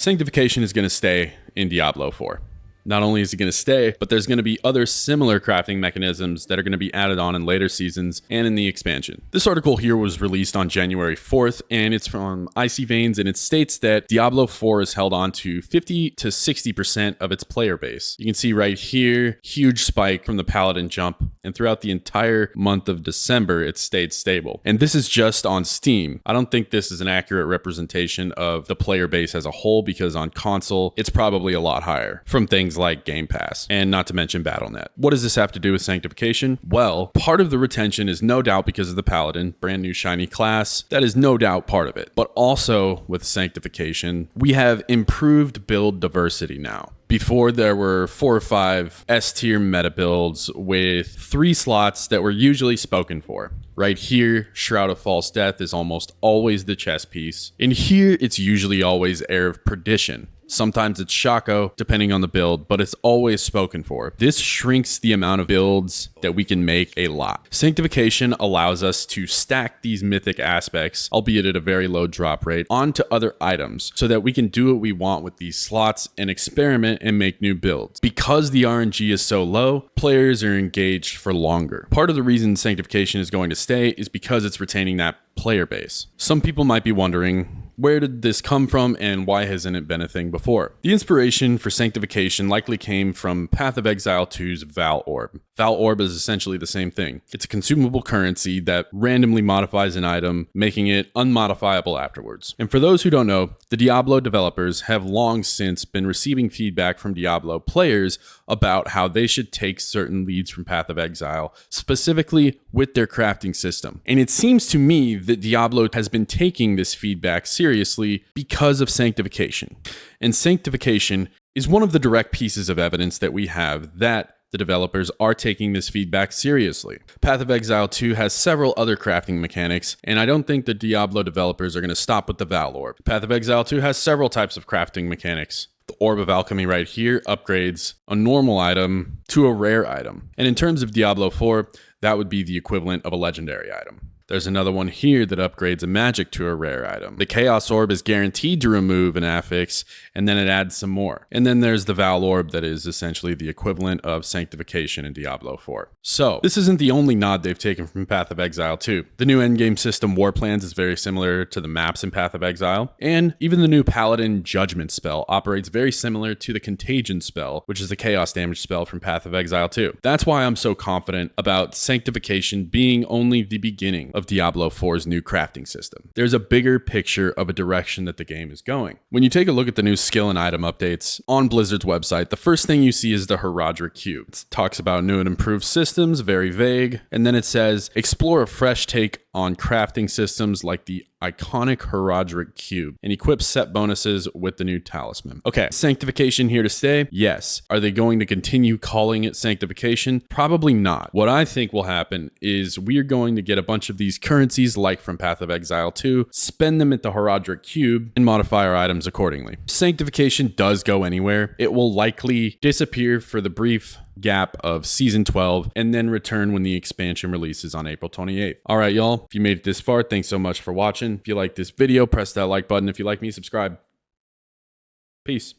Sanctification is going to stay in Diablo 4. Not only is it going to stay, but there's going to be other similar crafting mechanisms that are going to be added on in later seasons and in the expansion. This article here was released on January 4th, and it's from Icy Veins, and it states that Diablo 4 is held on to 50 to 60% of its player base. You can see right here, huge spike from the Paladin jump, and throughout the entire month of December, it stayed stable. And this is just on Steam. I don't think this is an accurate representation of the player base as a whole, because on console, it's probably a lot higher from things like Game Pass, and not to mention Battle.net. What does this have to do with Sanctification? Well, part of the retention is no doubt because of the Paladin, brand new shiny class. That is no doubt part of it. But also with Sanctification, we have improved build diversity now. Before, there were 4 or 5 S-tier meta builds with 3 slots that were usually spoken for. Right here, Shroud of False Death is almost always the chess piece. In here, it's usually always Heir of Perdition. Sometimes it's Shaco, depending on the build, but it's always spoken for. This shrinks the amount of builds that we can make a lot. Sanctification allows us to stack these mythic aspects, albeit at a very low drop rate, onto other items so that we can do what we want with these slots and experiment and make new builds. Because the RNG is so low, players are engaged for longer. Part of the reason Sanctification is going to stay is because it's retaining that player base. Some people might be wondering, where did this come from and why hasn't it been a thing before? The inspiration for Sanctification likely came from Path of Exile 2's Val Orb. Val Orb is essentially the same thing. It's a consumable currency that randomly modifies an item, making it unmodifiable afterwards. And for those who don't know, the Diablo developers have long since been receiving feedback from Diablo players about how they should take certain leads from Path of Exile, specifically with their crafting system. And it seems to me that Diablo has been taking this feedback seriously because of Sanctification. And Sanctification is one of the direct pieces of evidence that we have that the developers are taking this feedback seriously. Path of Exile 2 has several other crafting mechanics, and I don't think the Diablo developers are going to stop with the Val Orb. Path of Exile 2 has several types of crafting mechanics. The Orb of Alchemy right here upgrades a normal item to a rare item. And in terms of Diablo 4, that would be the equivalent of a legendary item. There's another one here that upgrades a magic to a rare item. The Chaos Orb is guaranteed to remove an affix, and then it adds some more. And then there's the Val Orb that is essentially the equivalent of Sanctification in Diablo 4. So, this isn't the only nod they've taken from Path of Exile 2. The new endgame system War Plans is very similar to the maps in Path of Exile, and even the new Paladin Judgment spell operates very similar to the Contagion spell, which is the chaos damage spell from Path of Exile 2. That's why I'm so confident about Sanctification being only the beginning of Diablo 4's new crafting system. There's a bigger picture of a direction that the game is going. When you take a look at the new skill and item updates on Blizzard's website, the first thing you see is the Horadric cube. It talks about new and improved systems, very vague, and then it says, explore a fresh take on crafting systems like the iconic Horadric cube, and equip set bonuses with the new talisman. Okay, Sanctification here to stay? Yes. Are they going to continue calling it Sanctification? Probably not. What I think will happen is we are going to get a bunch of these currencies like from Path of Exile 2, spend them at the Horadric cube, and modify our items accordingly. Sanctification does go anywhere. It will likely disappear for the brief gap of Season 12 and then return when the expansion releases on April 28th. All right, y'all. If you made it this far, thanks so much for watching. If you like this video, press that like button. If you like me, subscribe. Peace.